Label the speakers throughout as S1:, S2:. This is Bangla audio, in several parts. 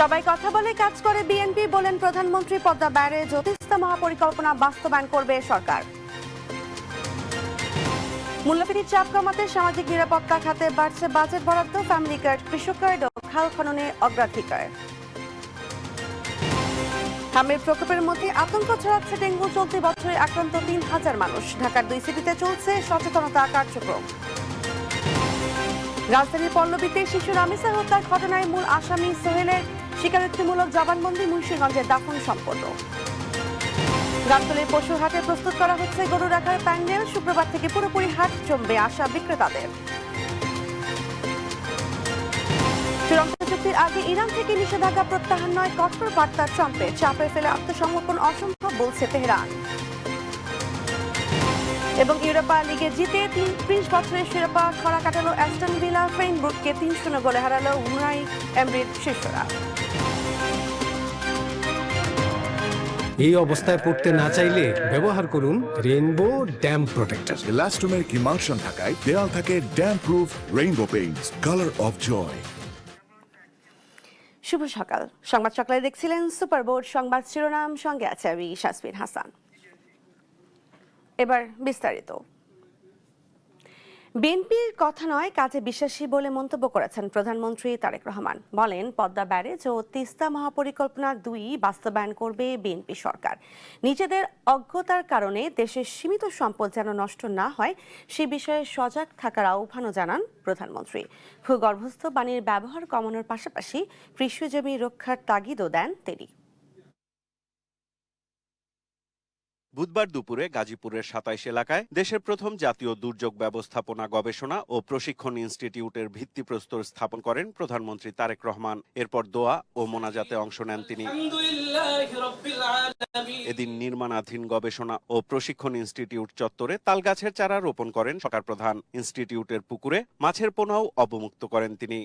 S1: সবাই কথা বলে কাজ করে বিএনপি, বলেন প্রধানমন্ত্রী। পদ্মা ব্যারেজ ও তিস্তা মহাপরিকল্পনা বাস্তবায়ন করবে সরকার। মূল্যবৃদ্ধির চাপ কমাতে সামাজিক নিরাপত্তা খাতে বাড়ছে বাজেট বরাদ্দ, ফ্যামিলি কার্ড, কৃষক কার্ড ও খাল খননে অগ্রাধিকার। হামের প্রকোপের মধ্যে আতঙ্ক ছড়াচ্ছে ডেঙ্গু, চলতি বছরে আক্রান্ত ৩,০০০ মানুষ। ঢাকার 2 সিটিতে চলছে সচেতনতা কার্যক্রম। রাজধানীর পল্লবীতে শিশু রামিসা হত্যার ঘটনায় মূল আসামি সোহেলের স্বীকারোক্তিমূলক জবানবন্দি, মুন্সিগঞ্জে দাফন সম্পন্ন। গাবতলীর পশু হাটে প্রস্তুত করা হচ্ছে গরু রাখার প্যান্ডেল, শুক্রবার থেকে পুরোপুরি হাট জমবে আশা বিক্রেতাদের। চূড়ান্ত চুক্তির আগে ইরান থেকে নিষেধাজ্ঞা প্রত্যাহার নয়, কঠোর বার্তা ট্রাম্পের। চাপে ফেলে আত্মসমর্পণ অসম্ভব বলছে তেহরান। এবং ইউরোপা লিগে জিতে 30 বছরের শিরোপা খরা কাটালো অ্যাস্টন ভিলা, ফ্রেইনব্রুককে 3-0 গোলে হারালো উনাই এমরির শিষ্যরা।
S2: এই অবস্থায় পড়তে না চাইলে ব্যবহার করুন rainbow damp protector.
S3: Elastomer emulsion থাকায় দেয়াল থাকে damp proof rainbow paints, colour of joy.
S1: শুভ সকাল। সংবাদ সকালে দেখছিলেন সুপার বোর্ড সংবাদ শিরোনাম, সঙ্গে আছে আমি শাসমিন হাসান। এবার বিস্তারিত। বিএনপির কথা নয়, কাজে বিশ্বাসী বলে মন্তব্য করেছেন প্রধানমন্ত্রী তারেক রহমান। বলেন, পদ্মা ব্যারেজ ও তিস্তা মহাপরিকল্পনা 2 বাস্তবায়ন করবে বিএনপি সরকার। নিজেদের অজ্ঞতার কারণে দেশের সীমিত সম্পদ যেন নষ্ট না হয় সে বিষয়ে সজাগ থাকার আহ্বানও জানান প্রধানমন্ত্রী। ভূগর্ভস্থ পানির ব্যবহার কমানোর পাশাপাশি কৃষি জমি রক্ষার তাগিদও দেন তিনি।
S4: বুধবার দুপুরে গাজীপুরের 27 এলাকায় দেশের প্রথম জাতীয় দুর্যোগ ব্যবস্থাপনা গবেষণা ও প্রশিক্ষণ ইনস্টিটিউটের ভিত্তিপ্রস্তর স্থাপন করেন প্রধানমন্ত্রী তারেক রহমান। এরপর দোয়া ও মোনাজাতে অংশ নেন তিনি। এদিন নির্মাণাধীন গবেষণা ও প্রশিক্ষণ ইনস্টিটিউট চত্বরে তালগাছের চারা রোপণ করেন সরকার প্রধান। ইনস্টিটিউটের পুকুরে মাছের পোনাও অবমুক্ত করেন তিনি।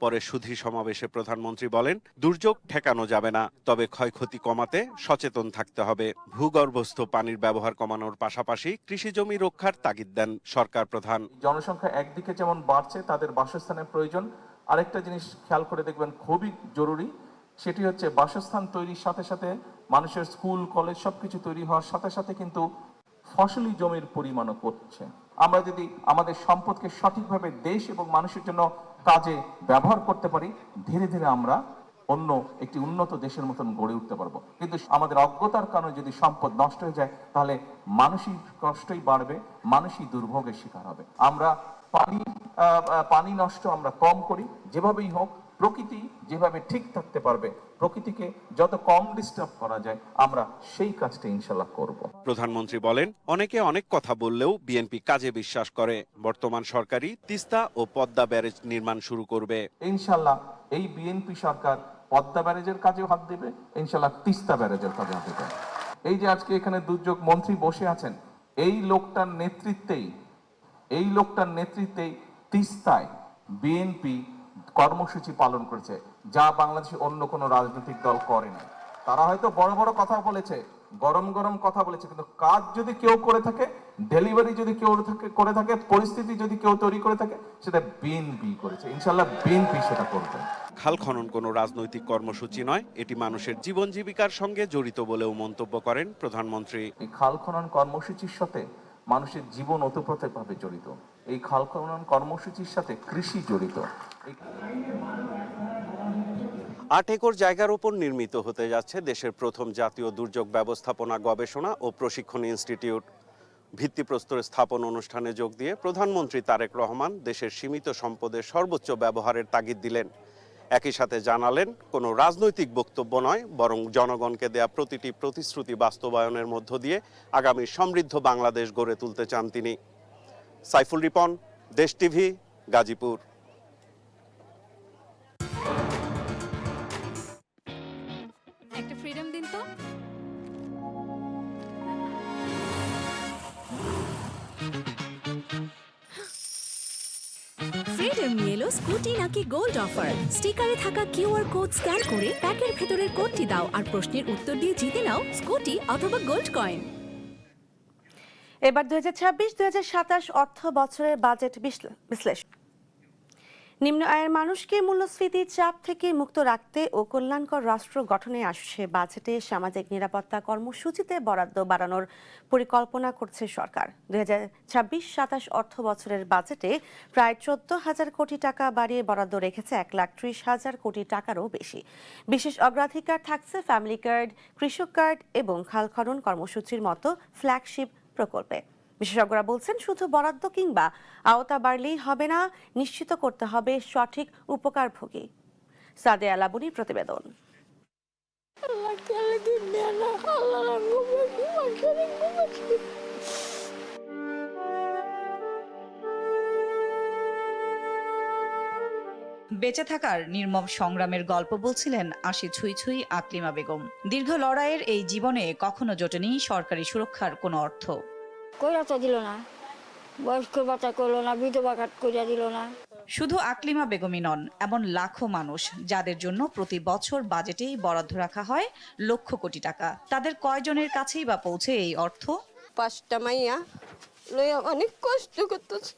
S4: পরে সুধী সমাবেশে প্রধানমন্ত্রী বলেন, দুর্যোগ ঠেকানো যাবে না, তবে ক্ষয়ক্ষতি কমাতে সচেতন থাকতে হবে। ভূগর্ভস্থ পানির ব্যবহার কমানোর পাশাপাশি কৃষি জমি রক্ষার তাগিদ দেন সরকার প্রধান।
S5: জনসংখ্যা একদিকে যেমন বাড়ছে, তাদের বাসস্থানের প্রয়োজন। আরেকটা জিনিস খেয়াল করে দেখবেন খুবই জরুরি, সেটি হচ্ছে বাসস্থান তৈরির সাথে সাথে মানুষের স্কুল কলেজ সবকিছু তৈরি হওয়ার সাথে সাথে কিন্তু ফসলি জমির পরিমাণও করছে। আমরা যদি আমাদের সম্পদকে সঠিকভাবে দেশ এবং মানুষের জন্য কাজে ব্যবহার করতে পারি, ধীরে ধীরে আমরা অন্য একটি উন্নত দেশের মতন গড়ে উঠতে পারবো। কিন্তু আমাদের অজ্ঞতার কারণে যদি সম্পদ নষ্ট হয়ে যায়, তাহলে মানসিক কষ্টই বাড়বে, মানসিক দুর্ভোগের শিকার হবে। আমরা পানি নষ্ট আমরা কম করি, যেভাবেই হোক প্রকৃতি যেভাবে ঠিক থাকতে পারবে, প্রকৃতিকে যত কম ডিস্টার্ব করা যায় আমরা সেই কাজটা ইনশাল্লাহ করব।
S4: প্রধানমন্ত্রী বলেন, অনেকে অনেক কথা বললেও বিএনপি কাজে বিশ্বাস করে। বর্তমান সরকারই তিস্তা ও পদ্মা ব্যারেজ নির্মাণ শুরু করবে।
S5: ইনশাল্লাহ এই বিএনপি সরকার পদ্মা ব্যারেজের কাজেও হাত দেবে, ইনশাল্লাহ তিস্তা ব্যারেজের কাজে হাত দেবে। এই যে আজকে এখানে দুর্যোগ মন্ত্রী বসে আছেন, এই লোকটার নেতৃত্বেই তিস্তায় বিএনপি কর্মসূচি পালন করেছে, যা বাংলাদেশে অন্য কোনো রাজনৈতিক দল করে না। তারা হয়তো বড় বড় কথা বলেছে, গরম গরম কথা বলেছে, কিন্তু কাজ যদি কেউ করে থাকে, ডেলিভারি যদি কেউ করে থাকে, পরিস্থিতি যদি কেউ তৈরি করে থাকে, সেটা বিএনপি করেছে। ইনশাল্লাহ বিএনপি সেটা করবে।
S4: খাল খনন কোনো রাজনৈতিক কর্মসূচি নয়, এটি মানুষের জীবন জীবিকার সঙ্গে জড়িত বলেও মন্তব্য করেন প্রধানমন্ত্রী।
S5: এই খাল খনন কর্মসূচির সাথে মানুষের জীবন ওতপ্রোতভাবে জড়িত। এই খাল খনন কর্মসূচির সাথে কৃষি জড়িত।
S4: 8 একর জায়গার উপর নির্মিত হতে যাচ্ছে দেশের প্রথম জাতীয় দুর্যোগ ব্যবস্থাপনা গবেষণা ও প্রশিক্ষণ ইনস্টিটিউট। ভিত্তিপ্রস্তর স্থাপন অনুষ্ঠানে যোগ দিয়ে প্রধানমন্ত্রী তারেক রহমান দেশের সীমিত সম্পদের সর্বোচ্চ ব্যবহারের তাগিদ দিলেন। একই সাথে জানালেন, কোনো রাজনৈতিক বক্তব্য নয়, বরং জনগণকে দেয়া প্রতিটি প্রতিশ্রুতি বাস্তবায়নের মধ্য দিয়ে আগামী সমৃদ্ধ বাংলাদেশ গড়ে তুলতে চান তিনি। সাইফুল রিপন, দেশ টিভি, গাজীপুর।
S6: একটা ফ্রিডম দিন তো।
S7: ফ্রিডম নিয়ে এলো স্কুটি নাকি গোল্ড অফার। স্টিকারে থাকা কিউআর কোড স্ক্যান করে প্যাকের ভেতরের কোডটি দাও আর প্রশ্নের উত্তর দিয়ে জিতে নাও স্কুটি অথবা গোল্ড কয়েন।
S1: এবার 2026-2027 অর্থ বছরের বাজেট বিশ্লেষণ। নিম্ন আয়ের মানুষকে মূল্যস্ফীতির চাপ থেকে মুক্ত রাখতে ও কল্যাণকর রাষ্ট্র গঠনে আসছে বাজেটে সামাজিক নিরাপত্তা কর্মসূচিতে বরাদ্দ বাড়ানোর পরিকল্পনা করছে সরকার। 2026-27 অর্থ বছরের বাজেটে প্রায় 14,000 কোটি টাকা বাড়িয়ে বরাদ্দ রেখেছে 1,30,000 কোটি টাকারও বেশি। বিশেষ অগ্রাধিকার থাকছে ফ্যামিলি কার্ড, কৃষক কার্ড এবং খাল খনন কর্মসূচির মতো ফ্ল্যাগশিপ প্রকল্পে। বিশেষজ্ঞরা বলছেন, শুধু বরাদ্দ কিংবা আওতা বাড়লেই হবে না, নিশ্চিত করতে হবে সঠিক উপকারভোগী। সাদিয়া লাবুনির প্রতিবেদন।
S8: বেঁচে থাকার নির্মম সংগ্রামের গল্প বলছিলেন ৮০ ছুঁই ছুঁই আকলিমা বেগম। দীর্ঘ লড়াইয়ের এই জীবনে কখনো জোটেনি সরকারি সুরক্ষার কোনো অর্থ।
S9: কইরা তো দিল না, বয়স্ক ভাতা করলো না, বিধবা কার্ড কইরা দিল না।
S8: শুধু আকলিমা বেগমই নন, এমন লাখো মানুষ যাদের জন্য প্রতি বছর বাজেটেই বরাদ্দ রাখা হয় লক্ষ কোটি টাকা। তাদের কয়জনের কাছেই বা পৌঁছে এই অর্থ?
S9: 5টা মাইয়া লইয়া অনেক কষ্ট করতেছে,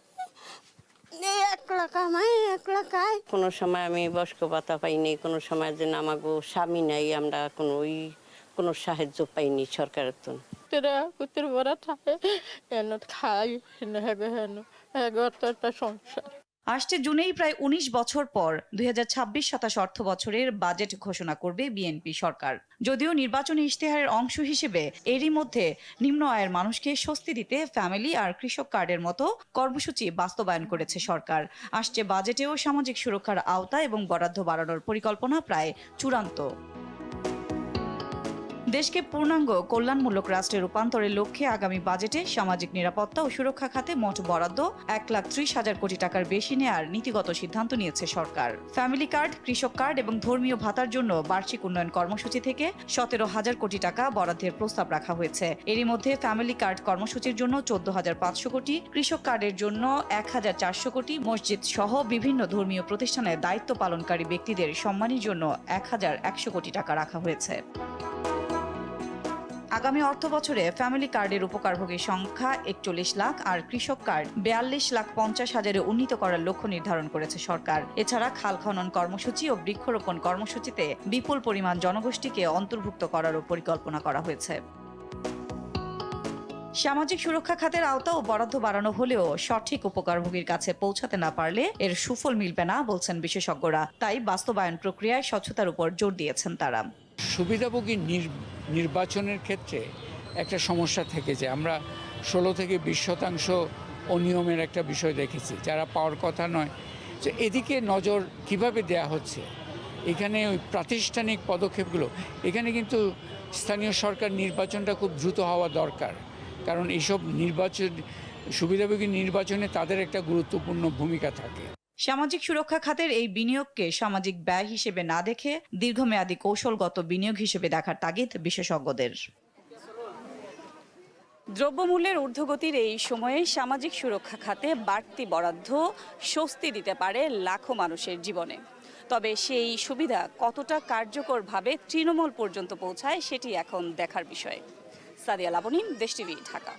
S9: একলা কামাই একলা খাই। কোনো সময় আমি বয়স্ক ভাতা পাইনি, কোনো সময় যে আমাকে স্বামী নাই, আমরা কোনো সাহায্য পাইনি সরকারের তো। কুত্তের বড়া থাকে হেন খাই হেন একটা সংসার।
S8: আসছে জুনেই প্রায় ১৯ বছর পর 2026-27 অর্থ বছরের বাজেট ঘোষণা করবে বিএনপি সরকার। যদিও নির্বাচনী ইশতেহারের অংশ হিসেবে এরই মধ্যে নিম্ন আয়ের মানুষকে স্বস্তি দিতে ফ্যামিলি আর কৃষক কার্ডের মতো কর্মসূচি বাস্তবায়ন করেছে সরকার। আসছে বাজেটেও সামাজিক সুরক্ষার আওতা এবং বরাদ্দ বাড়ানোর পরিকল্পনা প্রায় চূড়ান্ত। দেশকে পূর্ণাঙ্গ কল্যাণমূলক রাষ্ট্রে রূপান্তরের লক্ষ্যে আগামী বাজেটে সামাজিক নিরাপত্তা ও সুরক্ষা খাতে মোট বরাদ্দ 1,30,000 কোটি টাকার বেশি নেয়ার নীতিগত সিদ্ধান্ত নিয়েছে সরকার। ফ্যামিলি কার্ড, কৃষক কার্ড এবং ধর্মীয় ভাতার জন্য বার্ষিক উন্নয়ন কর্মসূচি থেকে 17,000 কোটি টাকা বরাদ্দের প্রস্তাব রাখা হয়েছে। এরই মধ্যে ফ্যামিলি কার্ড কর্মসূচির জন্য 14,500 কোটি, কৃষক কার্ডের জন্য 1,400 কোটি, মসজিদ সহ বিভিন্ন ধর্মীয় প্রতিষ্ঠানে দায়িত্ব পালনকারী ব্যক্তিদের সম্মানের জন্য 1,100 কোটি টাকা রাখা হয়েছে। আগামী অর্থ বছরে ফ্যামিলি কার্ডের উপকারভোগীর সংখ্যা 41 লাখ আর কৃষক কার্ড 42,50,000-এ উন্নীত করার লক্ষ্য নির্ধারণ করেছে সরকার। এছাড়া খাল খনন কর্মসূচি ও বৃক্ষরোপণ কর্মসূচিতে বিপুল পরিমাণ জনগোষ্ঠীকে অন্তর্ভুক্ত করারও পরিকল্পনা করা হয়েছে। সামাজিক সুরক্ষা খাতের আওতা ও বরাদ্দ বাড়ানো হলেও সঠিক উপকারভোগীর কাছে পৌঁছাতে না পারলে এর সুফল মিলবে না বলছেন বিশেষজ্ঞরা। তাই বাস্তবায়ন প্রক্রিয়ায় স্বচ্ছতার উপর জোর দিয়েছেন তারা।
S10: সুবিধাভোগী নির্বাচনের ক্ষেত্রে একটা সমস্যা থেকে যায়। আমরা 16 থেকে 20% অনিয়মের একটা বিষয় দেখেছি, যারা পাওয়ার কথা নয়। তো এদিকে নজর কিভাবে দেয়া হচ্ছে, এখানে ওই প্রাতিষ্ঠানিক পদক্ষেপগুলো, এখানে কিন্তু স্থানীয় সরকার নির্বাচনটা খুব দ্রুত হওয়া দরকার, কারণ এইসব সুবিধাভোগী নির্বাচনে তাদের একটা গুরুত্বপূর্ণ ভূমিকা থাকে।
S8: সামাজিক সুরক্ষা খাতের এই বিনিয়োগকে সামাজিক ব্যয় হিসেবে না দেখে দীর্ঘমেয়াদী কৌশলগত বিনিয়োগ হিসেবে দেখার তাগিদ বিশেষজ্ঞদের। দ্রব্যমূল্যের ঊর্ধ্বগতির এই সময়ে সামাজিক সুরক্ষা খাতে বাড়তি বরাদ্দ স্বস্তি দিতে পারে লাখো মানুষের জীবনে। তবে সেই সুবিধা কতটা কার্যকরভাবে তৃণমূল পর্যন্ত পৌঁছায় সেটি এখন দেখার বিষয়। সাদিয়া লাবনী, দেশ টিভি, ঢাকা।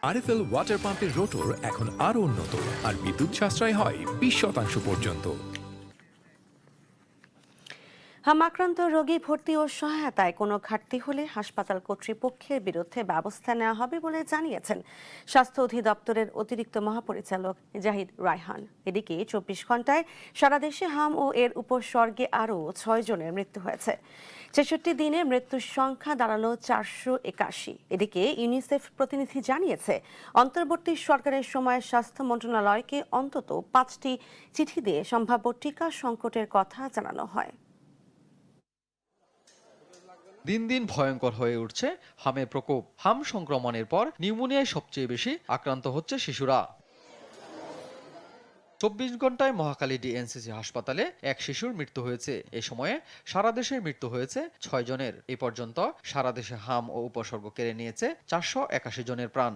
S11: আরএফএল ওয়াটার পাম্পের রোটর এখন আরো উন্নত আর বিদ্যুৎ সাশ্রয় হয় 20% পর্যন্ত।
S1: হামাক্রান্ত রোগী ভর্তি ও সহায়তায় কোনো ঘাটতি হলে হাসপাতাল কর্তৃপক্ষের বিরুদ্ধে ব্যবস্থা নেওয়া হবে বলে জানিয়েছেন স্বাস্থ্য অধিদপ্তরের অতিরিক্ত মহাপরিচালক জাহিদ রায়হান। এদিকে 24 ঘন্টায় সারা দেশে হাম ও এর উপসর্গে আরও 6 জনের মৃত্যু হয়েছে। 66 দিনে মৃত্যুর সংখ্যা দাঁড়ালো 481। এদিকে ইউনিসেফ প্রতিনিধি জানিয়েছে, অন্তর্বর্তী সরকারের সময় স্বাস্থ্য মন্ত্রণালয়কে অন্তত 5টি চিঠি দিয়ে সম্ভাব্য টিকা সংকটের কথা জানানো হয়।
S12: দিন দিন ভয়ঙ্কর হয়ে উঠছে হামের প্রকোপ। হাম সংক্রমণের পর নিউমোনিয়ায় সবচেয়ে বেশি আক্রান্ত হচ্ছে শিশুরা। 24 ঘন্টায় মহাখালী ডিএনসিসি হাসপাতালে এক শিশুর মৃত্যু হয়েছে। এ সময়ে সারা দেশে মৃত্যু হয়েছে 6 জনের। এ পর্যন্ত সারা দেশে হাম ও উপসর্গ কেড়ে নিয়েছে 481 জনের প্রাণ।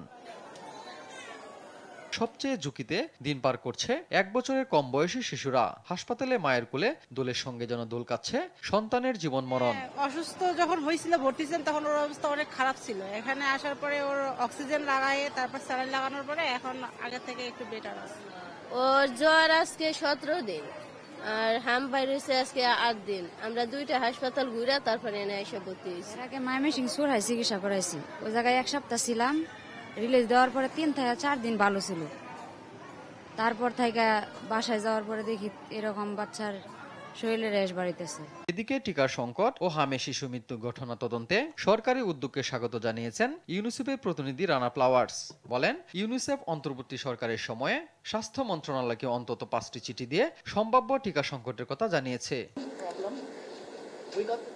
S12: সবচেয়ে ঝুঁকিতে দিন পার করছে 1 বছরের কম বয়সী শিশুরা। হাসপাতালে মায়ের কোলে দোলের সঙ্গে যেন দোল কাচ্ছে সন্তানের জীবন মরণ।
S13: অসুস্থ যখন হয়েছিল ভর্তি ছিলেন তখন ওর অবস্থা অনেক খারাপ ছিল। এখানে আসার পরে ওর অক্সিজেন লাগায় তারপর স্যালাইন লাগানোর পরে এখন আগের থেকে একটু বেটার আছে।
S9: ওর জ্বর আজকে 17 দিন আর হাম ভাইরাসে আজকে 8 দিন। আমরা 2টা হাসপাতাল ঘুরে তারপরে এনে এসে ভর্তি হয়েছি।
S6: আগে ময়মনসিংহ সুরহায় চিকিৎসা করাইছি, ওই জায়গায় 1 সপ্তাহ ছিলাম। রিলিজ দেওয়ার পরে 3 থেকে 4 দিন ভালো ছিল। তারপর থেকে বাসায় যাওয়ার পরে দেখি এরকম বাচ্চার শরীরে র্যাশ বাড়িতেছে।
S12: এদিকে টিকার সংকট ও হামে শিশু মৃত্যু ঘটনা তদন্তে সরকারি উদ্যোগকে স্বাগত জানিয়েছেন ইউনিসেফের প্রতিনিধি রানা ফ্লাওয়ার্স। বলেন, ইউনিসেফ অন্তর্বর্তী সরকারের সময়ে স্বাস্থ্য মন্ত্রণালয়কে অন্তত 5টি চিঠি দিয়ে সম্ভাব্য টিকা সংকটের কথা জানিয়েছে।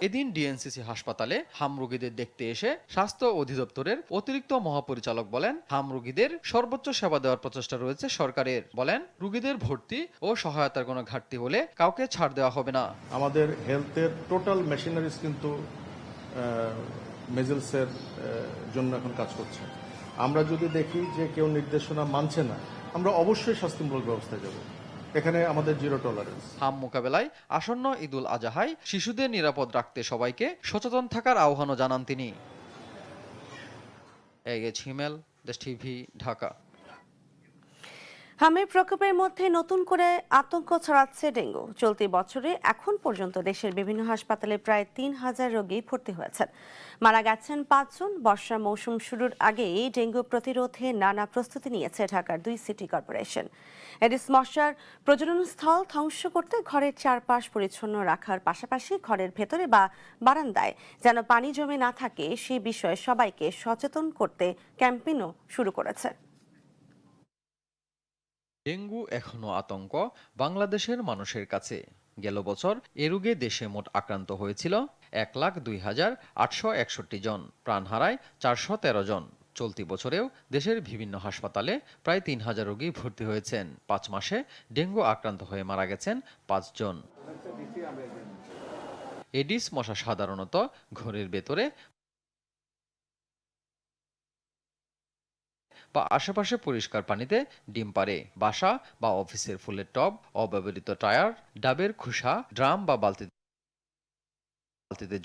S12: এদিন ডিএনসিসি হাসপাতালে হাম রোগীদের দেখতে এসে স্বাস্থ্য অধিদপ্তরের অতিরিক্ত মহাপরিচালক বলেন, হাম রোগীদের সর্বোচ্চ সেবা দেওয়ার প্রচেষ্টা রয়েছে সরকারের। বলেন, রোগীদের ভর্তি ও সহায়তার কোনো ঘাটতি হলে কাউকে ছাড় দেওয়া হবে না।
S5: আমাদের হেলথের টোটাল মেশিনারিজ কিন্তু মেজেলসের জন্য এখন কাজ করছে। আমরা যদি দেখি যে কেউ নির্দেশনা মানছে না, আমরা অবশ্যই শাস্তিমূলক ব্যবস্থায় যাব। এখানে আমাদের জিরো টলারেন্স।
S12: হাম মোকাবেলায় আসন্ন ঈদুল আজহায় শিশুদের নিরাপদ রাখতে সবাইকে সচেতন থাকার আহ্বানও জানান তিনি। এইচ হিমেল, দেশ টিভি, ঢাকা।
S1: হামের প্রকোপের মধ্যে নতুন করে আতঙ্ক ছড়াচ্ছে ডেঙ্গু। চলতি বছরে এখন পর্যন্ত দেশের বিভিন্ন হাসপাতালে প্রায় 3000 রোগী ভর্তি হয়েছেন, মারা গেছেন 5 জন। বর্ষা মৌসুম শুরুর আগেই ডেঙ্গু প্রতিরোধে নানা প্রস্তুতি নিয়েছে ঢাকার 2 সিটি কর্পোরেশন। এডিস মশার প্রজনন স্থল ধ্বংস করতে ঘরের চারপাশ পরিচ্ছন্ন রাখার পাশাপাশি ঘরের ভেতরে বা বারান্দায় যেন পানি জমে না থাকে সে বিষয়ে সবাইকে সচেতন করতে ক্যাম্পেইনও শুরু করেছে।
S12: ডেঙ্গু এখনো আতঙ্ক বাংলাদেশের মানুষের কাছে। গেল বছর এ রোগে দেশে মোট আক্রান্ত হয়েছিল 1,02,861 জন, প্রাণ হারায় 413 জন। চলতি বছরেও দেশের বিভিন্ন হাসপাতালে প্রায় 3000 রোগী ভর্তি হয়েছেন। 5 মাসে ডেঙ্গু আক্রান্ত হয়ে মারা গেছেন 5 জন। এডিস মশা সাধারণত ঘরের ভেতরে বা আশেপাশে পরিষ্কার পানিতে ডিম পারে। বাসা বা অফিসের ফুলের টব, অব্যবহৃত টায়ার, ডাবের খোসা, ড্রাম বা বালতিতে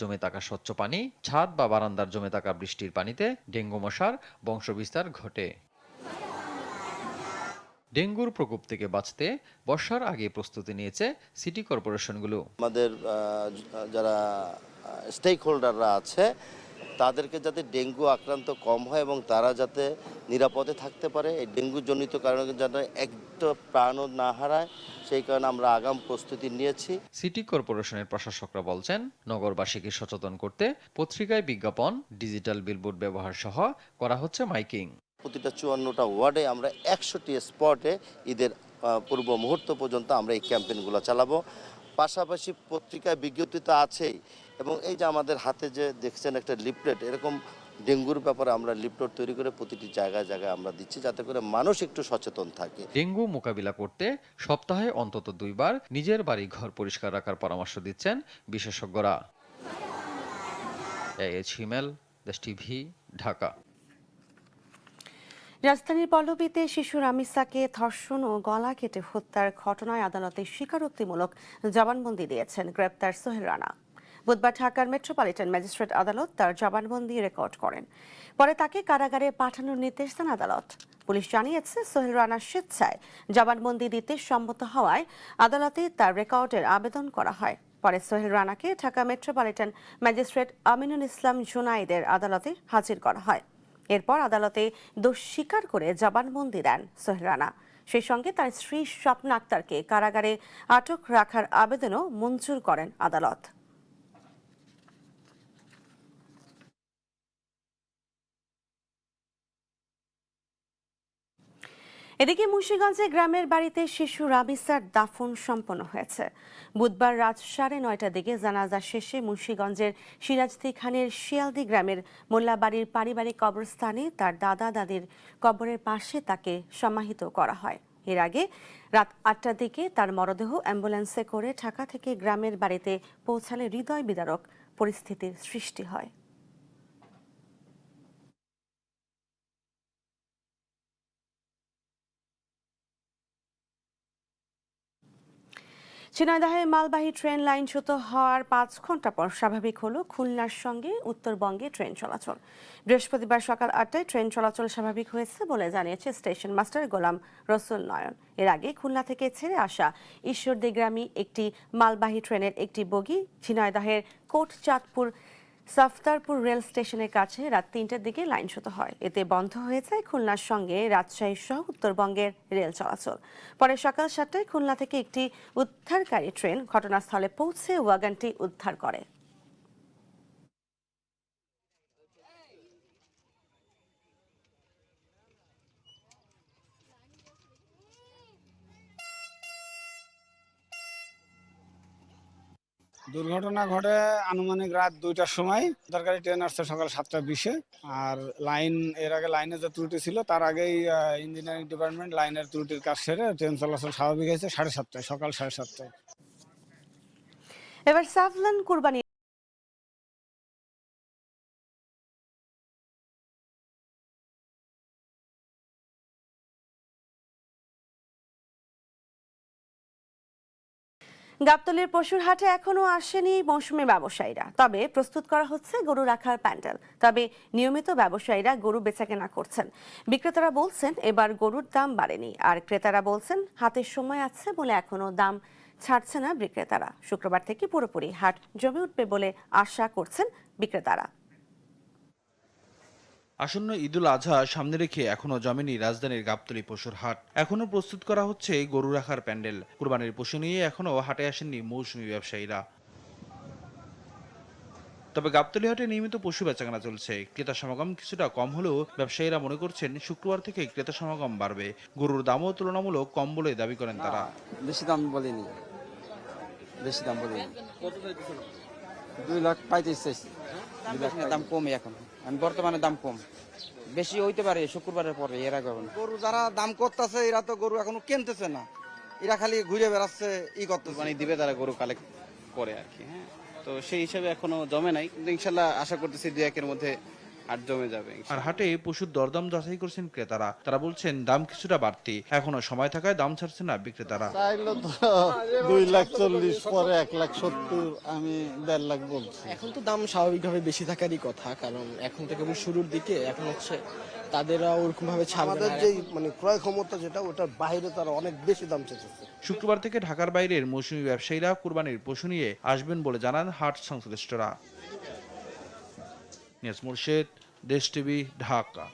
S12: জমে থাকা স্বচ্ছ পানি, ছাদ বা বারান্দার জমে থাকা বৃষ্টির পানিতে ডেঙ্গু মশার বংশবিস্তার ঘটে। ডেঙ্গুর প্রকোপ থেকে বাঁচতে বর্ষার আগে প্রস্তুতি নিয়েছে সিটি কর্পোরেশনগুলো।
S14: আমাদের যারা স্টেক হোল্ডাররা আছে তাদেরকে যাতে ডেঙ্গু আক্রান্ত কম হয় এবং তারা যাতে নিরাপদে থাকতে পারে, এই ডেঙ্গু জনিত কারণে যাতে একটা প্রাণও না হারায়, সেই কারণে আমরা আগাম প্রস্তুতি নিয়েছি।
S12: সিটি কর্পোরেশনের প্রশাসকরা বলছেন, নগরবাসীকে সচেতন করতে পত্রিকায় বিজ্ঞাপন, ডিজিটাল বিলবোর্ড ব্যবহার সহ করা হচ্ছে মাইকিং।
S14: প্রতিটা 54টা ওয়ার্ডে আমরা 100টি স্পটে ঈদের পূর্ব মুহূর্ত পর্যন্ত আমরা এই ক্যাম্পেইনগুলো চালাবো। পাশাপাশি পত্রিকায় বিজ্ঞপ্তি তো আছেই, এবং এই যে আমাদের হাতে যে দেখছেন একটা লিফলেট, এরকম ডেঙ্গুর ব্যাপারে আমরা লিফলেট তৈরি করে প্রতিটি জায়গায় জায়গায় আমরা দিচ্ছি, যাতে করে মানুষ একটু সচেতন থাকে।
S12: ডেঙ্গু মোকাবিলা করতে সপ্তাহে অন্তত 2 বার নিজের বাড়ি ঘর পরিষ্কার রাখার পরামর্শ দিচ্ছেন বিশেষজ্ঞরা। এইচ হিমেল, দেশ টিভি, ঢাকা।
S1: রাজধানীর পল্লবীতে শিশু রামিসাকে ধর্ষণ ও গলা কেটে হত্যার ঘটনায় আদালতে স্বীকারোক্তিমূলক জবানবন্দি দিয়েছেন গ্রেপ্তার সোহেল রানা। বুধবার ঢাকার মেট্রোপলিটন ম্যাজিস্ট্রেট আদালত তার জবানবন্দি রেকর্ড করেন। পরে তাকে কারাগারে পাঠানোর নির্দেশ দেন আদালত। পুলিশ জানিয়েছে, সোহেল রানা স্বেচ্ছায় জবানবন্দি দিতে সম্মত হওয়ায় আদালতে তার রেকর্ডের আবেদন করা হয়। পরে সোহেল রানাকে ঢাকা মেট্রোপলিটন ম্যাজিস্ট্রেট আমিনুল ইসলাম জুনাইদের আদালতে হাজির করা হয়। এরপর আদালতে দোষ স্বীকার করে জবানবন্দি দেন সোহেল রানা। সেই সঙ্গে তার স্ত্রী স্বপ্না আক্তারকে কারাগারে আটক রাখার আবেদনও মঞ্জুর করেন আদালত। এদিকে মুন্সিগঞ্জে গ্রামের বাড়িতে শিশু রামিসার দাফন সম্পন্ন হয়েছে। বুধবার রাত 9:30টার দিকে জানাজা শেষে মুন্সিগঞ্জের সিরাজদি খানের শিয়ালদি গ্রামের মোল্লাবাড়ির পারিবারিক কবরস্থানে তার দাদা দাদির কবরের পাশে তাকে সমাহিত করা হয়। এর আগে রাত 8টার দিকে তার মরদেহ অ্যাম্বুলেন্সে করে ঢাকা থেকে গ্রামের বাড়িতে পৌঁছালে হৃদয় বিদারক পরিস্থিতির সৃষ্টি হয়। ঝিনাইদহে মালবাহী ট্রেন লাইনচ্যুত হওয়ার 5 ঘন্টা পর স্বাভাবিক হলো খুলনার সঙ্গে উত্তরবঙ্গে ট্রেন চলাচল। বৃহস্পতিবার সকাল 8টায় ট্রেন চলাচল স্বাভাবিক হয়েছে বলে জানিয়েছে স্টেশন মাস্টার গোলাম রসুল নয়ন। এর আগে খুলনা থেকে ছেড়ে আসা ঈশ্বরদীগ্রামী একটি মালবাহী ট্রেনের একটি বগি ঝিনাইদহের কোটচাঁদপুর সাফতারপুর রেল স্টেশনের কাছে রাত 3টার দিকে লাইনচ্যুত হয়। এতে বন্ধ হয়ে যায় খুলনার সঙ্গে রাজশাহী সহ উত্তরবঙ্গের রেল চলাচল। পরে সকাল 7টায় খুলনা থেকে একটি উদ্ধারকারী ট্রেন ঘটনাস্থলে পৌঁছে ওয়াগনটি উদ্ধার করে।
S15: দুর্ঘটনা ঘটে আনুমানিক রাত 2টার সময়। সরকারি ট্রেন আসছে সকাল 7টা 20-এ। আর লাইন এর আগে লাইনে যে ত্রুটি ছিল তার আগেই ইঞ্জিনিয়ারিং ডিপার্টমেন্ট লাইনের ত্রুটির কাজ সেরে ট্রেন চলাচল স্বাভাবিক হয়েছে 7:30 সকাল 7:30।
S1: এবার সাফলান কুরবানি গাবতলীর পশুর হাটে এখনো আসেনি মৌসুমী ব্যবসায়ীরা, তবে প্রস্তুত করা হচ্ছে গরু রাখার প্যান্ডেল। তবে নিয়মিত ব্যবসায়ীরা গরু বেচাকেনা করছেন। বিক্রেতারা বলছেন এবার গরুর দাম বাড়েনি, আর ক্রেতারা বলছেন হাতের সময় আছে বলে এখনো দাম ছাড়ছে না বিক্রেতারা। শুক্রবার থেকে পুরোপুরি হাট জমে উঠবে বলে আশা করছেন বিক্রেতারা।
S16: আসন্ন ঈদুল আজহা সামনে রেখে এখনো জমেনি রাজধানীর গাবতলী পশুর হাট। এখনো প্রস্তুত করা হচ্ছে গরু রাখার প্যান্ডেল। কুরবানির পশু নিয়ে এখনো হাটে আসেননি মৌসুমী ব্যবসায়ীরা। তবে গাবতলী হাটে নিয়মিত পশু বেচাকেনা চলছে। ক্রেতা সমাগম কিছুটা কম হলেও ব্যবসায়ীরা মনে করছেন শুক্রবার থেকে ক্রেতা সমাগম বাড়বে। গরুর দামও তুলনামূলক কম বলে দাবি করেন তারা।
S17: বেশি দাম বলিনি, বেশি দাম বলিনি। 2,35,000 চাইছি। 2 লাখ দাম কমই এখন, আমি বর্তমানে দাম কম। বেশি হইতে পারে শুক্রবারের পরে, এর আগে হবে না।
S18: গরু যারা দাম করতেছে এরা তো গরু এখনো কিনতেছে না, এরা খালি ঘুরে বেড়াচ্ছে করতেছে,
S19: মানে দিবে তারা গরু কালেক্ট করে আর কি। হ্যাঁ, তো সেই হিসাবে এখনো জমে নাই, কিন্তু ইনশাল্লাহ আশা করতেছি 2-1 মধ্যে হাট জমে যাবে।
S16: আর হাটে পশুর দরদাম যাচাই করছেন ক্রেতারা। তারা বলছেন দাম কিছুটা বাড়তি, এখনো সময় থাকায় দাম ছাড়ছে না বিক্রেতারা।
S20: 2,40,000 পরে 1,70,000, আমি 1.5 লাখ বলছি।
S21: এখন তো দাম স্বাভাবিকভাবে বেশি থাকারই কথা, কারণ এখন তো কেবল শুরুর দিকে, এখন হচ্ছে তাদেরও ওরকম ভাবে ছাড়বে না।
S20: আমাদের যে ক্রয় ক্ষমতা যেটা, ওটার বাইরে তারা অনেক বেশি দাম চেয়েছে।
S16: শুক্রবার থেকে ঢাকার বাইরের মৌসুমী ব্যবসায়ীরা কুরবানির পশু নিয়ে আসবেন বলে জানান হাট সংশ্লিষ্টরা। নিয়াজ মুর্শেদ, দেশ টিভি, ঢাকা।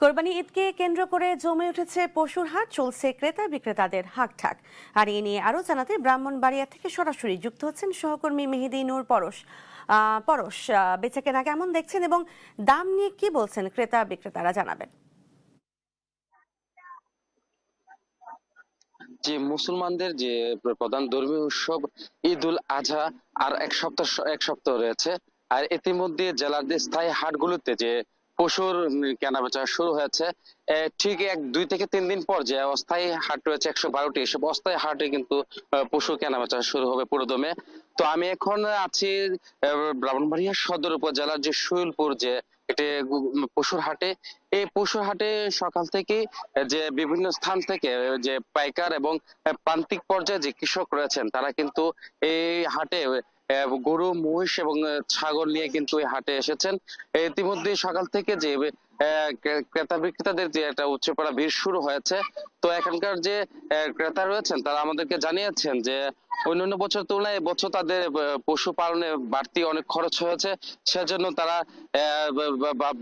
S1: কোরবানি ঈদকে কেন্দ্র করে জমে উঠেছে পশুর হাট, চলছে ক্রেতা বিক্রেতাদের হাকঠাক। আর এ নিয়ে আরো জানাতে ব্রাহ্মণবাড়িয়া থেকে সরাসরি যুক্ত হচ্ছেন সহকর্মী মেহেদী নূর পরশ। বেচাকেনা কেমন দেখছেন এবং দাম নিয়ে কি বলছেন ক্রেতা বিক্রেতারা, জানাবেন।
S22: যে মুসলমানদের যে প্রধান ধর্মীয় উৎসব ঈদুল আজহা আর এক সপ্তাহ রয়েছে, আর ইতিমধ্যে জেলার স্থায়ী হাটগুলোতে যে পশুর কেনাবেচা শুরু হয়েছে। ঠিক 2 থেকে 3 দিন পর যে অস্থায়ী হাট রয়েছে 112টি, এসব অস্থায়ী হাটে কিন্তু পশু কেনাবেচা শুরু হবে পুরোদমে। তো আমি এখন আছি ব্রাহ্মণবাড়িয়া সদর উপজেলার যে শুইলপুর যে একটি পশুর হাটে। এই পশুর হাটে সকাল থেকে যে বিভিন্ন স্থান থেকে যে পাইকার এবং প্রান্তিক পর্যায়ে যে কৃষক রয়েছেন, তারা কিন্তু এই হাটে গরু, মহিষ এবং ছাগল নিয়ে কিন্তু এই হাটে এসেছেন। ইতিমধ্যে সকাল থেকে যে ক্রেতা বিক্রেতাদের যে একটা উচ্চ পড়া ভিড় শুরু হয়েছে। তো এখানকার যে ক্রেতা রয়েছেন তারা আমাদেরকে জানিয়েছেন যে অন্যান্য বছর তুলনায় এবছর তাদের পশু পালনে বাড়তি অনেক খরচ হয়েছে, সেজন্য তারা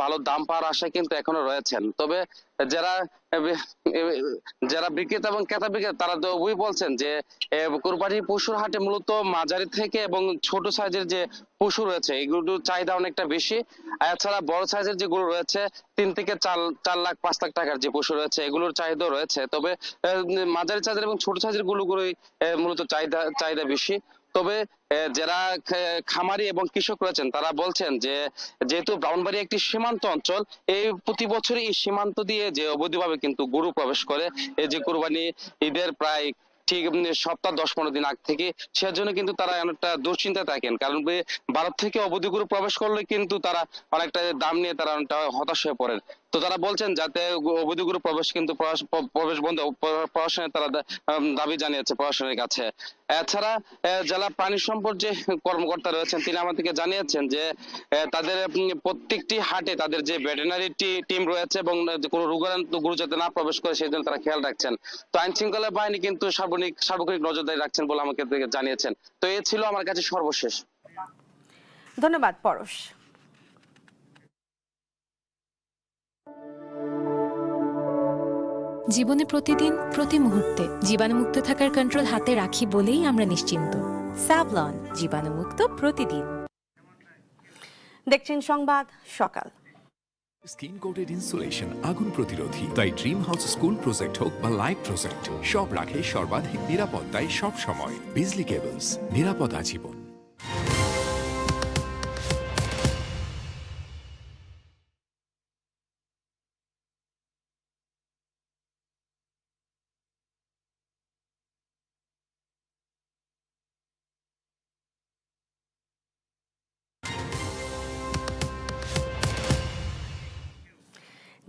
S22: ভালো দাম পাওয়ার আশায় কিন্তু এখনো রয়েছেন। তবে যারা বিক্রেতা এবং ক্রেতা বিক্রেতা তারা তো ওই বলছেন যে কোরবানির পশুর হাটে মূলত মাঝারি থেকে এবং ছোট সাইজের যে পশু রয়েছে এগুলোর চাহিদা অনেকটা বেশি। এছাড়া বড় সাইজের যেগুলো রয়েছে 3 থেকে 4 লাখ 5 লাখ টাকার যে পশু রয়েছে এগুলোর চাহিদা রয়েছে। তবে মাঝারি সাইজের এবং ছোট সাইজের গুলোই মূলত চাহিদা বেশি। তবে যারা খামারি এবং কৃষক রয়েছেন তারা বলছেন যে যেহেতু ব্রাহ্মণবাড়িয়া একটি সীমান্ত অঞ্চল, এই প্রতি বছরই এই সীমান্ত দিয়ে যে অবৈধভাবে কিন্তু গরু প্রবেশ করে, এই যে কুরবানি ঈদের প্রায় ঠিক সপ্তাহ 10-15 দিন আগ থেকে, সেজন্য কিন্তু তারা অনেকটা দুশ্চিন্তায় থাকেন। কারণ ভারত থেকে অবৈধ গরু প্রবেশ করলে কিন্তু তারা অনেকটা দাম নিয়ে তারা অনেকটা হতাশ হয়ে পড়েন। তো তো তারা বলছেন যাতে অবৈধ গ্রুপ প্রবেশ কিন্তু প্রবেশ বন্ধ প্রশাসনের তারা দাবি জানিয়েছে প্রশাসনের কাছে। এছাড়া জেলা প্রাণী সম্পদ যে কর্মকর্তা রয়েছেন তিনি আমাদেরকে জানিয়েছেন যে তাদের প্রত্যেকটি হাটে তাদের যে ভেটেরিনারি টিম রয়েছে এবং কোনো রোগাক্রান্ত গরু যাতে না প্রবেশ করে সেই জন্য তারা খেয়াল রাখছেন। তো আইন শৃঙ্খলা বাহিনী কিন্তু সার্বক্ষণিক নজরদারি রাখছেন বলে আমাকে জানিয়েছেন। তো এ ছিল আমার কাছে সর্বশেষ।
S1: ধন্যবাদ পরশ।
S7: জীবনে প্রতিদিন প্রতি মুহূর্তে জীবাণুমুক্ত থাকার কন্ট্রোল হাতে রাখি বলেই আমরা নিশ্চিন্ত। স্যাভলন, জীবাণুমুক্ত প্রতিদিন।
S1: দেখছেন সংবাদ সকাল।
S11: স্কিন কোটেড ইনসুলেশন আগুন প্রতিরোধী, তাই ড্রিম হাউস স্কুল প্রজেক্ট হোক বা লাইফ প্রজেক্ট, সব রাখে সর্বাধিক নিরাপত্তায় সব সময়। বিজলি কেবলস, নিরাপদ আজীবন।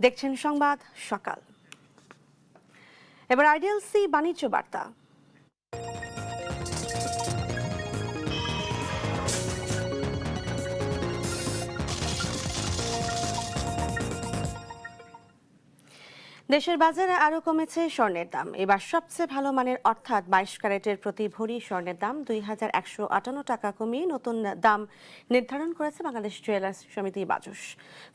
S1: দেখছেন সংবাদ সকাল। এবার আইডিএলসি বাণিজ্য বার্তা। দেশের বাজারে আরো কমেছে স্বর্ণের দাম। এবার সবচেয়ে ভালো মানের অর্থাৎ 22 ক্যারেটের প্রতি ভরি স্বর্ণের দাম 2158 টাকা কমিয়ে নতুন দাম নির্ধারণ করেছে বাংলাদেশ জুয়েলার্স সমিতি বাজুস।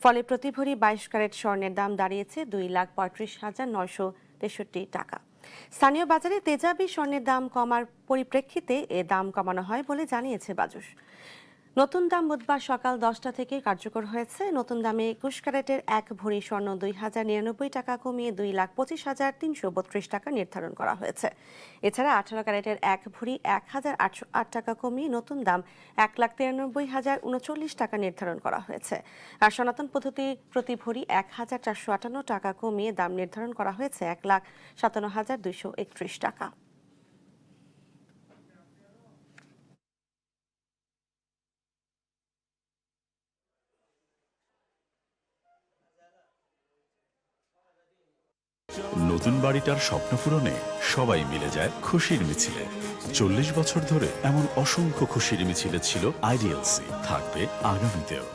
S1: ফলে প্রতি ভরি 22 ক্যারেট স্বর্ণের দাম দাঁড়িয়েছে 2,35,963 টাকা। স্থানীয় বাজারে তেজাবি স্বর্ণের দাম কমার পরিপ্রেক্ষিতে এ দাম কমানো হয় বলে জানিয়েছে বাজুস। নতুন দাম বুধবার সকাল 10টা থেকে কার্যকর হয়েছে। নতুন দামে 21 ক্যারেটের এক ভরি স্বর্ণ 2,099 টাকা কমিয়ে 2,25,332 টাকা নির্ধারণ করা হয়েছে। এছাড়া 18 ক্যারেটের এক ভরি 1,808 টাকা কমিয়ে নতুন দাম 1,93,039 টাকা নির্ধারণ করা হয়েছে। আর সনাতন পদ্ধতি প্রতি ভরি 1,458 টাকা কমিয়ে দাম নির্ধারণ করা হয়েছে 1,57,231 টাকা।
S2: নতুন বাড়িটার স্বপ্ন পূরণে সবাই মিলে যায় খুশির মিছিলে। 40 বছর ধরে এমন অসংখ্য খুশির মিছিলে ছিল আইডিএলসি, থাকবে আগামীতেও।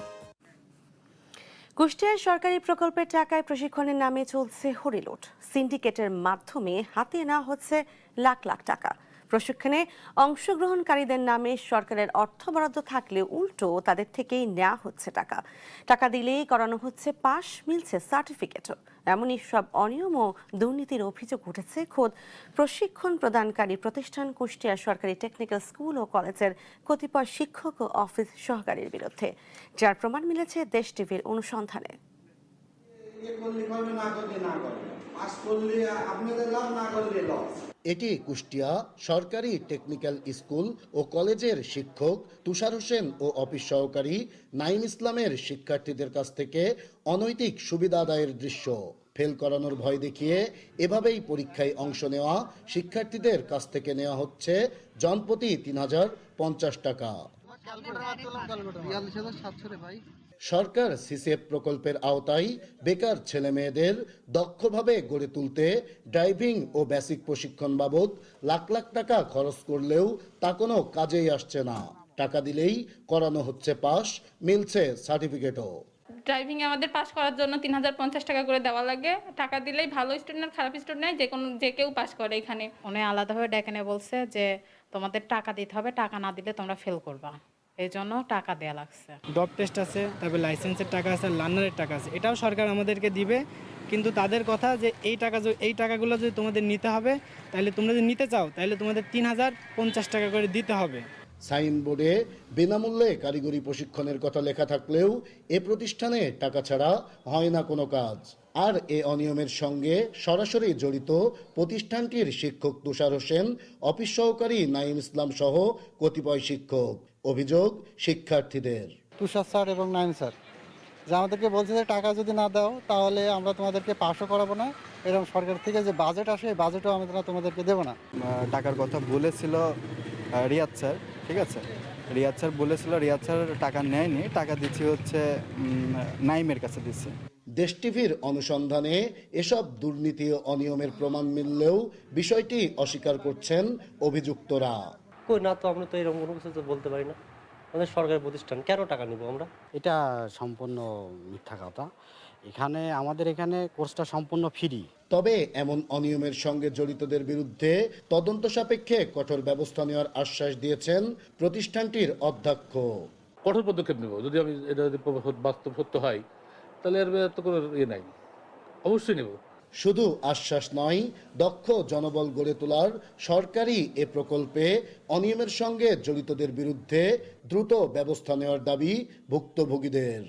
S1: কুষ্টিয়ার সরকারি প্রকল্পের টাকায় প্রশিক্ষণের নামে চলছে হরিলুট। সিন্ডিকেটের মাধ্যমে হাতিয়ে নেওয়া হচ্ছে লাখ লাখ টাকা। প্রশিক্ষণে অংশগ্রহণকারীদের নামে সরকারের অর্থ বরাদ্দ থাকলে উল্টো তাদের থেকেই নেওয়া হচ্ছে টাকা। টাকা দিলেই করানো হচ্ছে পাস, মিলছে সার্টিফিকেটও। এমনই সব অনিয়ম ও দুর্নীতির অভিযোগ উঠেছে খোদ প্রশিক্ষণ প্রদানকারী প্রতিষ্ঠান কুষ্টিয়া সরকারি টেকনিক্যাল স্কুল ও কলেজের কতিপয় শিক্ষক ও অফিস সহকারীর বিরুদ্ধে, যার প্রমাণ মিলেছে দেশ টিভির অনুসন্ধানে।
S3: এটি কুষ্টিয়া সরকারি টেকনিক্যাল স্কুল ও কলেজের শিক্ষক তুষার হোসেন ও অফিস সহকারী নাইম ইসলামের শিক্ষার্থীদের কাছ থেকে অনৈতিক সুবিধা আদায়ের দৃশ্য। ফেল করানোর ভয় দেখিয়ে এভাবেই পরীক্ষায় অংশ নেওয়া শিক্ষার্থীদের কাছ থেকে নেওয়া হচ্ছে জনপ্রতি 3,050 টাকা। সরকার সিসিএফ প্রকল্পের আওতায় বেকার ছেলে মেয়েদের দক্ষভাবে গড়ে তুলতে ড্রাইভিং ও বেসিক প্রশিক্ষণ বাবদ লাখ লাখ টাকা খরচ করলেও তা কোনো কাজেই আসছে না। টাকা দিলেই করানো হচ্ছে পাস, মিলছে সার্টিফিকেটও।
S23: ড্রাইভিং আমাদের পাস করার জন্য 3,050 টাকা করে দেওয়া লাগে। টাকা দিলেই ভালো স্টুডেন্ট খারাপ স্টুডেন্ট যে কেউ পাস করে। এখানে
S24: উনি আলাদাভাবে ডেকে বলছে যে তোমাদের টাকা দিতে হবে, টাকা না দিলে তোমরা ফেল করবা, এই জন্য টাকা দেওয়া লাগছে।
S25: ডপ টেস্ট আছে, তারপরে লাইসেন্সের টাকা আছে, লার্নারের টাকা আছে, এটাও সরকার আমাদেরকে দিবে। কিন্তু তাদের কথা যে এই টাকাগুলো যদি তোমাদের নিতে হবে, তাহলে তোমরা যদি নিতে চাও তাহলে তোমাদের 3,050 টাকা করে দিতে হবে।
S3: সাইনবোর্ডে বিনামূল্যে কারিগরি প্রশিক্ষণের কথা লেখা থাকলেও এ প্রতিষ্ঠানে টাকা ছাড়া হয় না কোনো কাজ। আর এ অনিয়মের সঙ্গে সরাসরি জড়িত প্রতিষ্ঠানটির শিক্ষক তুষার হোসেন, অফিস সহকারী নাইম ইসলাম সহ কতিপয় শিক্ষক। অভিযোগ শিক্ষার্থীদের।
S26: তুষার স্যার এবং নাইম স্যার যে আমাদেরকে বলছে যে টাকা যদি না দাও তাহলে আমরা তোমাদেরকে পাসও করাবো না, এরকম সরকার থেকে যে বাজেট আসে এই বাজেটও আমরা তোমাদেরকে দেবো না।
S27: টাকার কথা বলেছিল রিয়াদ স্যার, ঠিক আছে, রিয়াদ স্যার বলেছিল, রিয়াদ স্যার টাকা নেয়নি, টাকা দিচ্ছি হচ্ছে নাইমের কাছে দিচ্ছে।
S3: দেশ টিভির অনুসন্ধানে এসব দুর্নীতি ও অনিয়মের প্রমাণ মিললেও বিষয়টি অস্বীকার করছেন অভিযুক্তরা।
S4: কই না তো, আমরা তো এরকম কোনো কিছু তো বলতে পারি না। আমাদের সরকারি প্রতিষ্ঠান, কেন টাকা নিব আমরা?
S5: এটা সম্পূর্ণ মিথ্যা কথা। আমাদের এখানে কোর্সটা সম্পূর্ণ ফ্রি।
S3: তবে এমন অনিয়মের সঙ্গে জড়িতদের বিরুদ্ধে তদন্ত সাপেক্ষে কঠোর ব্যবস্থা নেওয়ার আশ্বাস দিয়েছেন প্রতিষ্ঠানটির অধ্যক্ষ।
S6: কঠোর পদক্ষেপ নেব যদি এটা বাস্তব সত্য হয়, তাহলে এর তো কোনো নাই, অবশ্যই নেব।
S3: শুধু আশ্বাস নয়, দক্ষ জনবল গড়ে তোলার সরকারি এ প্রকল্পে অনিয়মের সঙ্গে জড়িতদের বিরুদ্ধে দ্রুত ব্যবস্থা নেওয়ার দাবি ভুক্তভোগীদের।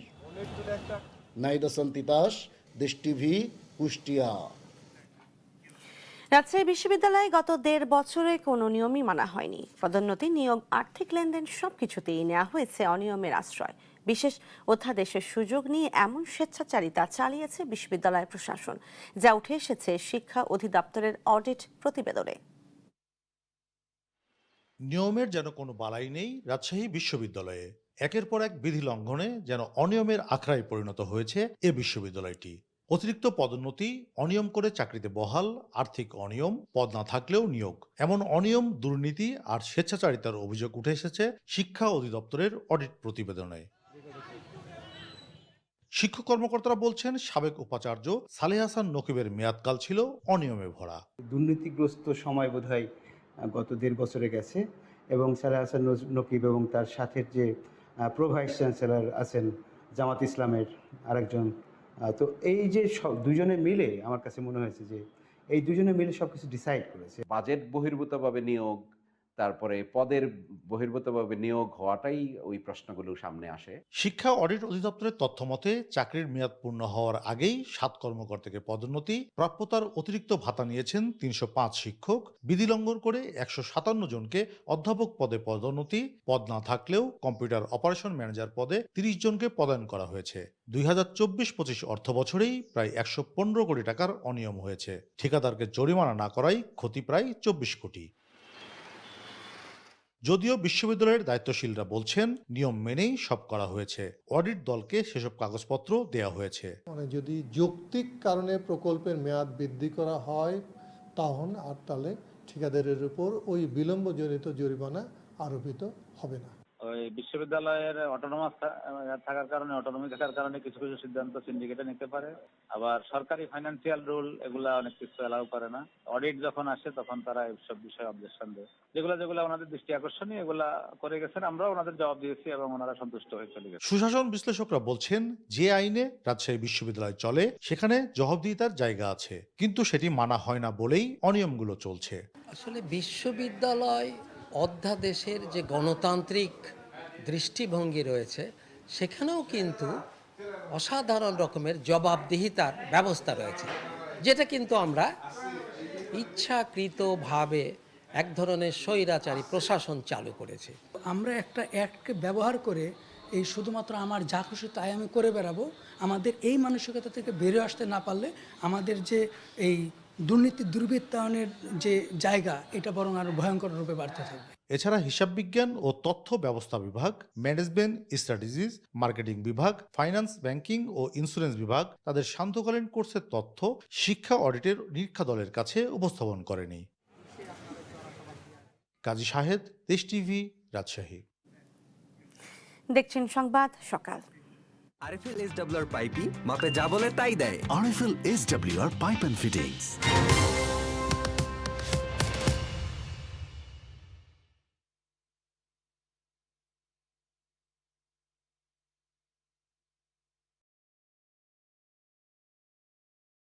S3: নাহিদ হাসান তিতাস, দেশ টিভি, কুষ্টিয়া।
S1: রাজশাহী বিশ্ববিদ্যালয়ে গত 1.5 বছরে কোনো নিয়মই মানা হয়নি। পদোন্নতি, নিয়োগ, আর্থিক লেনদেন সবকিছুতেই নেওয়া হয়েছে অনিয়মের আশ্রয়। বিশেষ অধ্যাদেশের সুযোগ নিয়ে এমন স্বেচ্ছাচারিতা চালিয়েছে বিশ্ববিদ্যালয় প্রশাসন, যা উঠে এসেছে শিক্ষা অধিদপ্তরের অডিট প্রতিবেদনে।
S8: নিয়মের যেন কোনো বালাই নেই রাজশাহী বিশ্ববিদ্যালয়ে। একের পর এক বিধি লঙ্ঘনে যেন অনিয়মের আখড়ায় পরিণত হয়েছে এ বিশ্ববিদ্যালয়টি। অতিরিক্ত পদোন্নতি, অনিয়ম করে চাকরিতে বহাল, আর্থিক অনিয়ম, পদ না থাকলেও নিয়োগ, এমন অনিয়ম, দুর্নীতি আর স্বেচ্ছাচারিতার অভিযোগ উঠে এসেছে শিক্ষা অধিদপ্তরের অডিট প্রতিবেদনে। শিক্ষক কর্মকর্তারা বলছেন, সাবেক উপাচার্য সালেহ হাসান নকিবের মেয়াদকাল ছিল অনিয়মে ভরা।
S9: দুর্নীতিগ্রস্ত সময় বোধহয় গত 1.5 বছরে গেছে, এবং সালেহ হাসান নকিব এবং তার সাথে যে প্রো ভাইস চ্যান্সেলর আছেন জামাত ইসলামের আরেকজন, তো এই যে দুজনে মিলে আমার কাছে মনে হয়েছে যে এই দুজনে মিলে সবকিছু ডিসাইড করেছে।
S10: বাজেট বহির্ভূতভাবে নিয়োগ, তারপরে পদের বহির্ভূতভাবে নিয়োগ হওয়াটাই ওই প্রশ্নগুলো সামনে আসে।
S8: শিক্ষা অডিট অধিদপ্তরের তথ্য মতে চাকরির মেয়াদ পূর্ণ হওয়ার আগেই 7 কর্মকর্তাকে পদোন্নতি, প্রাপ্যতার অতিরিক্ত ভাতা নিয়েছেন 305 শিক্ষক, বিধি লঙ্ঘন করে 157 জনকে অধ্যাপক পদে পদোন্নতি, পদ না থাকলেও কম্পিউটার অপারেশন ম্যানেজার পদে 30 জনকে পদায়ন করা হয়েছে। 2024-25 অর্থ বছরেই প্রায় 115 কোটি টাকার অনিয়ম হয়েছে। ঠিকাদারকে জরিমানা না করাই ক্ষতি প্রায় 24 কোটি। যদিও বিশ্ববিদ্যালয়ের দায়িত্বশীলরা বলছেন নিয়ম মেনেই সব করা হয়েছে, অডিট দলকে সেসব কাগজপত্র দেয়া হয়েছে।
S13: যদি যৌক্তিক কারণে প্রকল্পের মেয়াদ বৃদ্ধি করা হয় তাহলে ঠিকাদারের উপর ওই বিলম্বজনিত জরিমানা আরোপিত হবে না।
S28: ওই বিশ্ববিদ্যালয়ের অটোনমাস থাকার কারণে, অটোনমি থাকার কারণে কিছু কিছু সিদ্ধান্ত সিন্ডিকেটে নিতে পারে, আবার সরকারি ফাইন্যান্সিয়াল রুল এগুলা অনেক কিছু অ্যালাউ করে না। অডিট যখন আসে তখন তারা এইসব বিষয়ে অবজেকশন দেয়, যেগুলো ওনাদের দৃষ্টি আকর্ষণীয় এগুলা করে গেছেন, আমরাও ওনাদের জবাব দিয়েছি এবং ওনারা সন্তুষ্ট হয়ে চলে গেছে।
S8: সুশাসন বিশ্লেষকরা বলছেন, যে আইনে রাজশাহী বিশ্ববিদ্যালয় চলে সেখানে জবাবদিহিতার জায়গা আছে, কিন্তু সেটি মানা হয় না বলেই অনিয়মগুলো চলছে।
S29: আসলে বিশ্ববিদ্যালয় অধ্যাদেশের যে গণতান্ত্রিক দৃষ্টিভঙ্গি রয়েছে সেখানেও কিন্তু অসাধারণ রকমের জবাবদিহিতার ব্যবস্থা রয়েছে, যেটা কিন্তু আমরা ইচ্ছাকৃতভাবে এক ধরনের স্বৈরাচারী প্রশাসন চালু করেছে।
S30: আমরা একটা অ্যাক্টকে ব্যবহার করে এই শুধুমাত্র আমার যা খুশি তাই আমি করে বেড়াবো, আমাদের এই মানসিকতা থেকে বেরিয়ে আসতে না পারলে আমাদের যে এই দুর্নীতি দুর্বৃত্তায়নের যে জায়গা, এটা বরং আরো ভয়ঙ্কর রূপে বাড়তে থাকবে।
S8: এছাড়া হিসাব বিজ্ঞান ও তথ্য ব্যবস্থা বিভাগ, ম্যানেজমেন্ট স্ট্র্যাটেজিস, মার্কেটিং বিভাগ, ফাইন্যান্স, ব্যাংকিং ও ইন্স্যুরেন্স বিভাগ তাদের সান্ধ্যকালীন কোর্সের তথ্য শিক্ষা অডিটের নিরীক্ষা দলের কাছে উপস্থাপন করেনি। কাজী শাহেদ, দেশ টিভি, রাজশাহী।
S1: দেখছেন সংবাদ সকাল।
S31: আরএফএল SWR পাইপই মাপে যা বলে তাই দেয়।
S2: RFL SWR pipe and fittings.